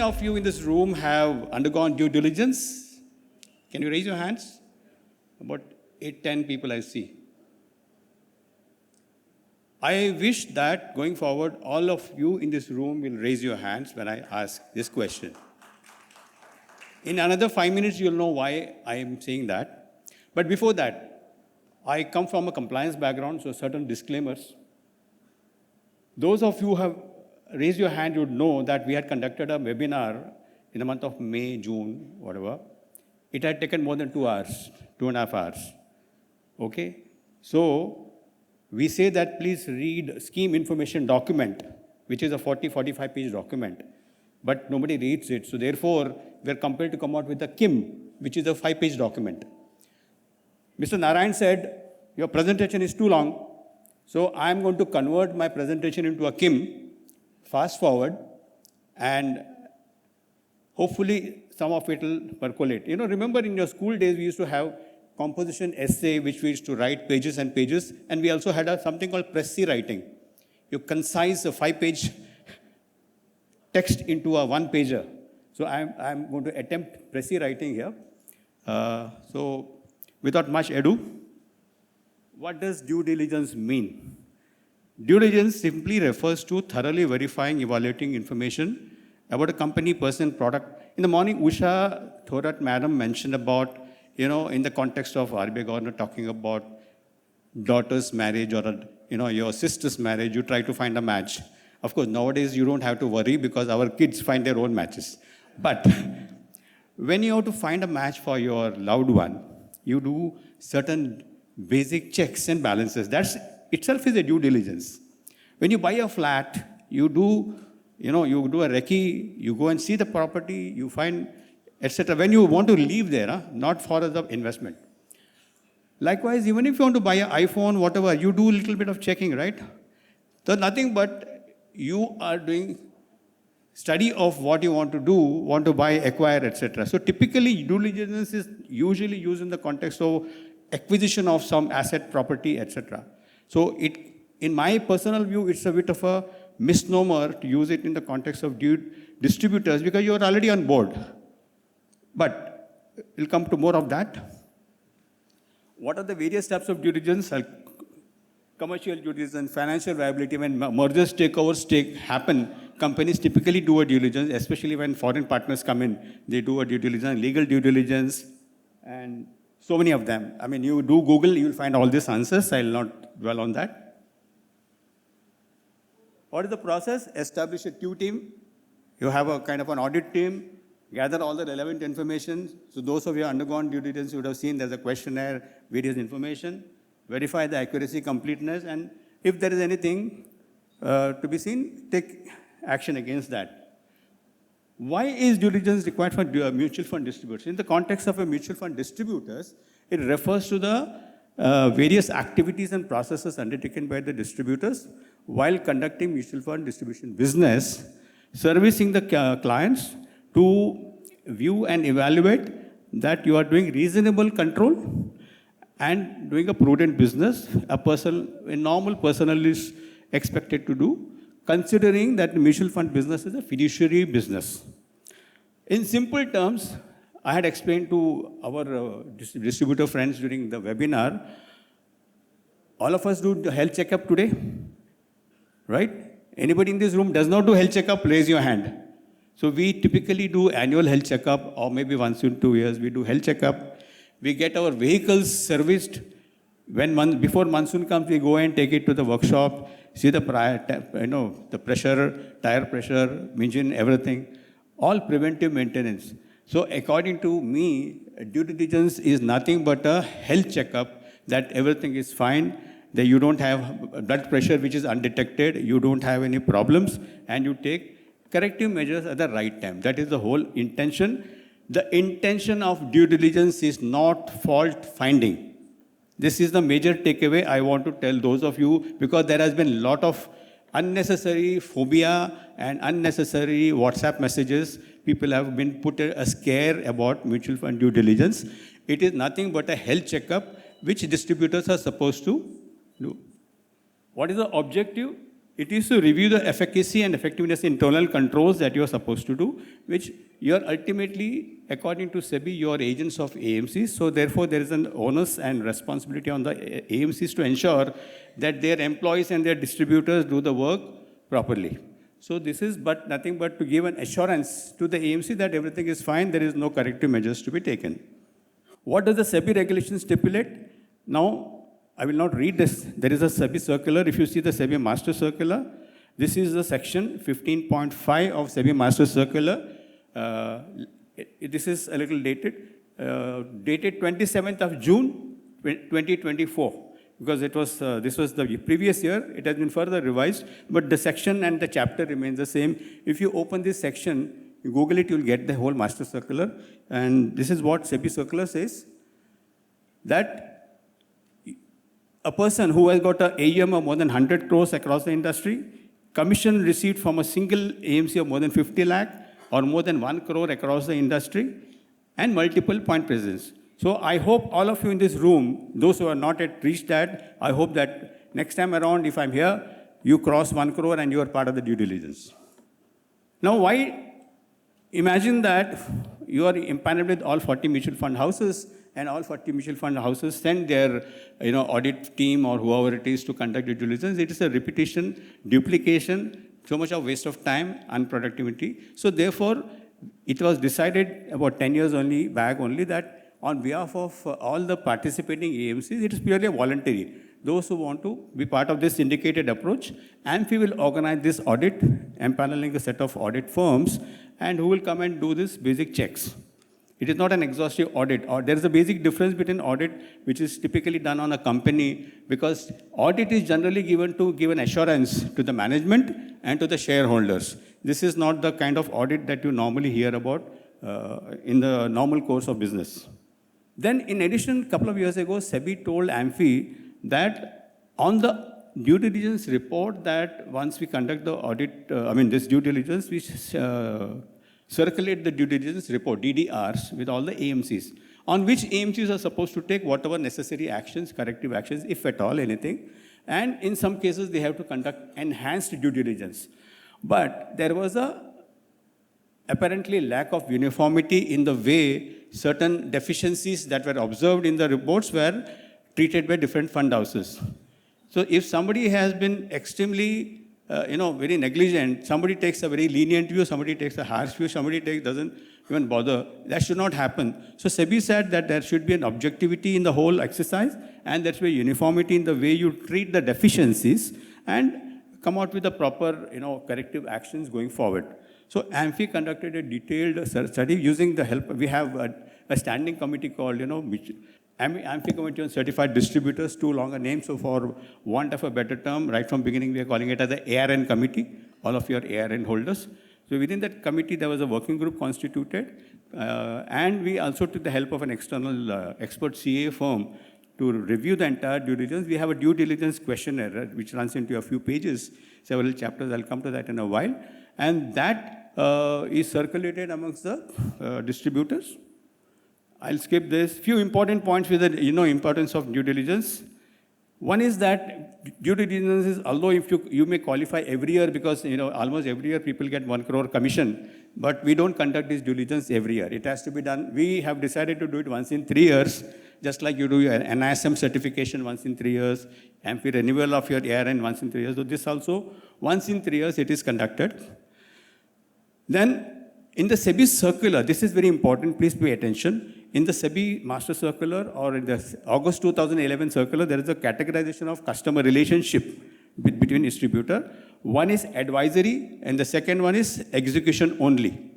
of you in this room have undergone due diligence? Can you raise your hands? About 8, 10 people I see. I wish that going forward, all of you in this room will raise your hands when I ask this question. In another 5 minutes, you'll know why I am saying that. But before that, I come from a compliance background, so certain disclaimers. Those of you who have raised your hand, you would know that we had conducted a webinar in the month of May, June, whatever. It had taken more than 2 hours, 2.5 hours. Okay? So, we say that please read scheme information document, which is a 45 page document, but nobody reads it. So therefore, we're compelled to come out with a KIM, which is a 5-page document. Mr. Narayan said, your presentation is too long, so I'm going to convert my presentation into a KIM, fast forward, and hopefully some of it will percolate. You know, remember in your school days, we used to have composition essay, which we used to write pages and pages, and we also had something called Pressy writing. You concise a 5-page text into a 1-pager. So I'm going to attempt Pressy writing here. So without much ado, what does due diligence mean? Due diligence simply refers to thoroughly verifying, evaluating information about a company, person, product. In the morning, Usha Thorat madam mentioned about, you know, in the context of RBI governor talking about daughter's marriage or, your sister's marriage, you try to find a match. Of course, nowadays you don't have to worry because our kids find their own matches. But when you have to find a match for your loved one, you do certain basic checks and balances. That itself is a due diligence. When you buy a flat, you do a recce, you go and see the property, you find, etc. When you want to live there, not for the investment. Likewise, even if you want to buy an iPhone, whatever, you do a little bit of checking, right? So nothing but you are doing study of what you want to do, want to buy, acquire, etc. So typically, due diligence is usually used in the context of acquisition of some asset, property, etc. So in my personal view, it's a bit of a misnomer to use it in the context of distributors because you're already on board. But we'll come to more of that. What are the various types of due diligence? Commercial due diligence, financial viability. When mergers, takeovers happen, companies typically do a due diligence, especially when foreign partners come in. They do a due diligence, legal due diligence, and so many of them. I mean, you do Google, you'll find all these answers. I'll not dwell on that. What is the process? Establish a Q team. You have a kind of an audit team. Gather all the relevant information. So those of you who have undergone due diligence would have seen there's a questionnaire, various information. Verify the accuracy, completeness, and if there is anything to be seen, take action against that. Why is due diligence required for mutual fund distributors? In the context of a mutual fund distributors, it refers to the various activities and processes undertaken by the distributors while conducting mutual fund distribution business, servicing the clients, to view and evaluate that you are doing reasonable control and doing a prudent business, a normal person is expected to do, considering that the mutual fund business is a fiduciary business. In simple terms, I had explained to our distributor friends during the webinar, all of us do the health checkup today, right? Anybody in this room does not do health checkup, raise your hand. So we typically do annual health checkup, or maybe once in 2 years we do health checkup. We get our vehicles serviced. Before monsoon comes, we go and take it to the workshop, see the the pressure, tire pressure, engine, everything. All preventive maintenance. So according to me, due diligence is nothing but a health checkup that everything is fine, that you don't have blood pressure which is undetected, you don't have any problems, and you take corrective measures at the right time. That is the whole intention. The intention of due diligence is not fault finding. This is the major takeaway I want to tell those of you, because there has been a lot of unnecessary phobia and unnecessary WhatsApp messages. People have been put a scare about mutual fund due diligence. It is nothing but a health checkup which distributors are supposed to do. What is the objective? It is to review the efficacy and effectiveness internal controls that you are supposed to do, which you are ultimately, according to SEBI, you are agents of AMCs. So therefore, there is an onus and responsibility on the AMCs to ensure that their employees and their distributors do the work properly. So this is but nothing but to give an assurance to the AMC that everything is fine, there is no corrective measures to be taken. What does the SEBI regulation stipulate? Now, I will not read this. There is a SEBI circular. If you see the SEBI Master Circular, this is the section 15.5 of SEBI Master Circular. This is a little dated, dated 27th of June 2024. Because it was, this was the previous year, it has been further revised, but the section and the chapter remains the same. If you open this section, you Google it, you'll get the whole Master Circular. And this is what SEBI Circular says, that a person who has got an AUM of more than 100 crores across the industry, commission received from a single AMC of more than 50 lakh or more than 1 crore across the industry, and multiple point presence. So I hope all of you in this room, those who are not yet reached that, I hope that next time around, if I'm here, you cross 1 crore and you are part of the due diligence. Now, why? Imagine that you are empaneled with all 40 mutual fund houses, and all 40 mutual fund houses send their audit team or whoever it is to conduct due diligence. It is a repetition, duplication, so much of waste of time, unproductivity. So therefore, it was decided about 10 years only back only that on behalf of all the participating AMCs, it is purely voluntary. Those who want to be part of this syndicated approach, AMFI will organize this audit, empaneling a set of audit firms, and who will come and do this basic checks. It is not an exhaustive audit. Or there is a basic difference between audit, which is typically done on a company, because audit is generally given to give an assurance to the management and to the shareholders. This is not the kind of audit that you normally hear about in the normal course of business. Then, in addition, a couple of years ago, SEBI told AMFI that on the due diligence report that once we conduct the audit, this due diligence, we circulate the due diligence report, DDRs, with all the AMCs, on which AMCs are supposed to take whatever necessary actions, corrective actions, if at all, anything. And in some cases, they have to conduct enhanced due diligence. But there was a apparently lack of uniformity in the way certain deficiencies that were observed in the reports were treated by different fund houses. So if somebody has been extremely very negligent, somebody takes a very lenient view, somebody takes a harsh view, somebody doesn't even bother. That should not happen. So SEBI said that there should be an objectivity in the whole exercise, and there should be uniformity in the way you treat the deficiencies and come out with the proper corrective actions going forward. So AMFI conducted a detailed study using the help. We have a standing committee called AMFI Committee on Certified Distributors, too long a name, so for want of a better term, right from beginning we are calling it as the ARN committee, all of you are ARN holders. So within that committee there was a working group constituted, and we also took the help of an external expert CA firm to review the entire due diligence. We have a due diligence questionnaire which runs into a few pages, several chapters, I'll come to that in a while, and that is circulated amongst the distributors. I'll skip this. Few important points with the importance of due diligence. One is that due diligence is, although if you may qualify every year because almost every year people get 1 crore commission, but we don't conduct this due diligence every year. It has to be done. We have decided to do it once in 3 years, just like you do your NISM certification once in 3 years, AMFI renewal of your ARN once in 3 years. So this also once in 3 years it is conducted. Then in the SEBI circular, this is very important, please pay attention. In the SEBI Master Circular or in the August 2011 circular, there is a categorization of customer relationship between distributor. One is advisory and the second one is execution only.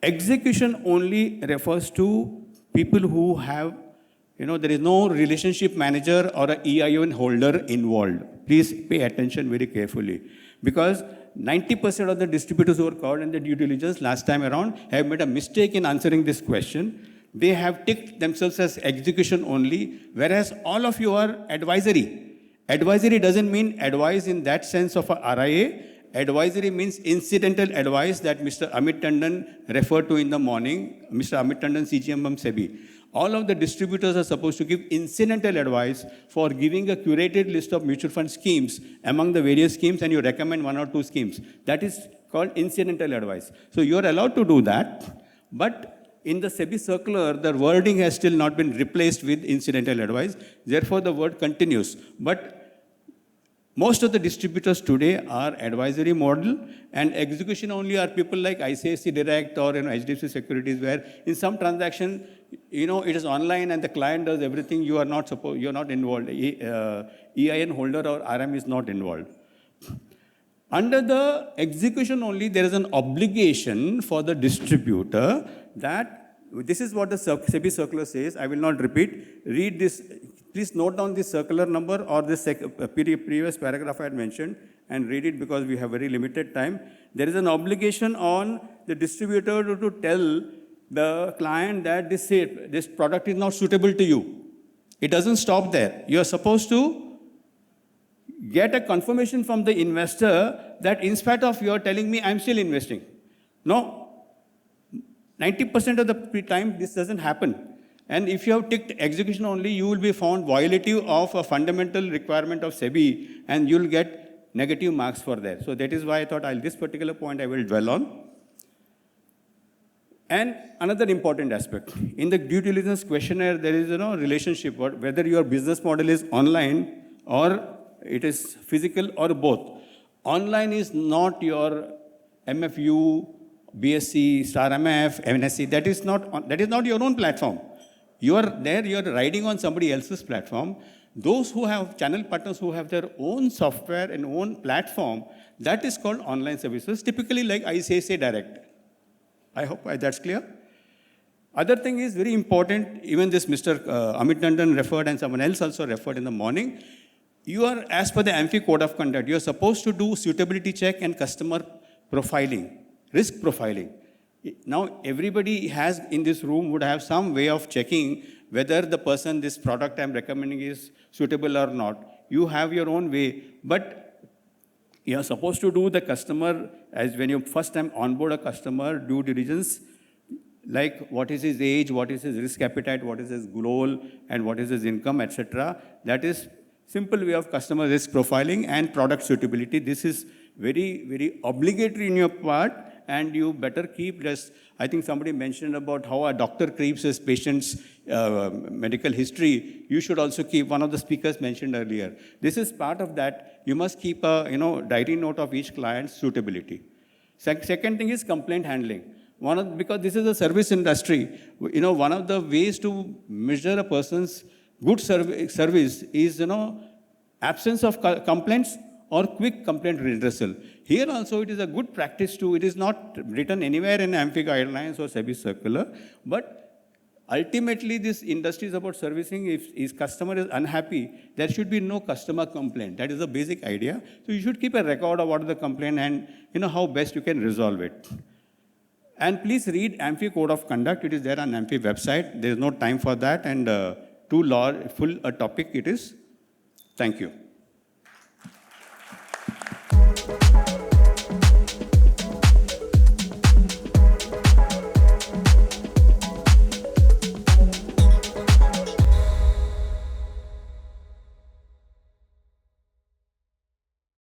Execution only refers to people who have, there is no relationship manager or an EIN holder involved. Please pay attention very carefully, because 90% of the distributors who were covered in the due diligence last time around have made a mistake in answering this question. They have ticked themselves as execution only, whereas all of you are advisory. Advisory doesn't mean advice in that sense of a RIA. advisory means incidental advice that Mr. Amit Tandon referred to in the morning, Mr. Amit Tandon, CGM from SEBI. All of the distributors are supposed to give incidental advice for giving a curated list of mutual fund schemes among the various schemes, and you recommend 1 or 2 schemes. That is called incidental advice. So you are allowed to do that, but in the SEBI circular, the wording has still not been replaced with incidental advice. Therefore, the word continues. But most of the distributors today are advisory model, and execution only are people like ICICI Direct or HDFC Securities, where in some transaction, it is online and the client does everything. You are not involved. EIN holder or RM is not involved. Under the execution only, there is an obligation for the distributor that, this is what the SEBI circular says. I will not repeat. Read this. Please note down this circular number or this previous paragraph I had mentioned and read it because we have very limited time. There is an obligation on the distributor to tell the client that this product is not suitable to you. It doesn't stop there. You are supposed to get a confirmation from the investor that in spite of your telling me, I'm still investing. No, 90% of the time this doesn't happen. And if you have ticked execution only, you will be found violative of a fundamental requirement of SEBI, and you'll get negative marks for that. So that is why I thought this particular point I will dwell on. And another important aspect, in the due diligence questionnaire, there is a relationship, whether your business model is online or it is physical or both. Online is not your MFU, BSc, Star MF, MNSC. That is not your own platform. You are there, you are riding on somebody else's platform. Those who have channel partners who have their own software and own platform, that is called online services, typically like ICICI Direct. I hope that's clear. Other thing is very important, even this Mr. Amit Tandon referred and someone else also referred in the morning. You are, as per the AMFI Code of Conduct, you are supposed to do suitability check and customer profiling, risk profiling. Now, everybody has in this room would have some way of checking whether the person, this product I'm recommending is suitable or not. You have your own way, but you are supposed to do the customer, as when you first time onboard a customer, due diligence, like what is his age, what is his risk appetite, what is his goal, and what is his income, etc. That is simple way of customer risk profiling and product suitability. This is very, very obligatory in your part, and you better keep this. I think somebody mentioned about how a doctor keeps his patient's medical history. You should also keep, one of the speakers mentioned earlier. This is part of that. You must keep a diary note of each client's suitability. Second thing is complaint handling. Because this is a service industry, one of the ways to measure a person's good service is, absence of complaints or quick complaint redressal. Here also it is a good practice to, it is not written anywhere in AMFI guidelines or SEBI circular, but ultimately this industry is about servicing. If his customer is unhappy, there should be no customer complaint. That is the basic idea. So you should keep a record of what is the complaint and how best you can resolve it. And please read AMFI Code of Conduct. It is there on AMFI website. There is no time for that, and too full a topic it is. Thank you.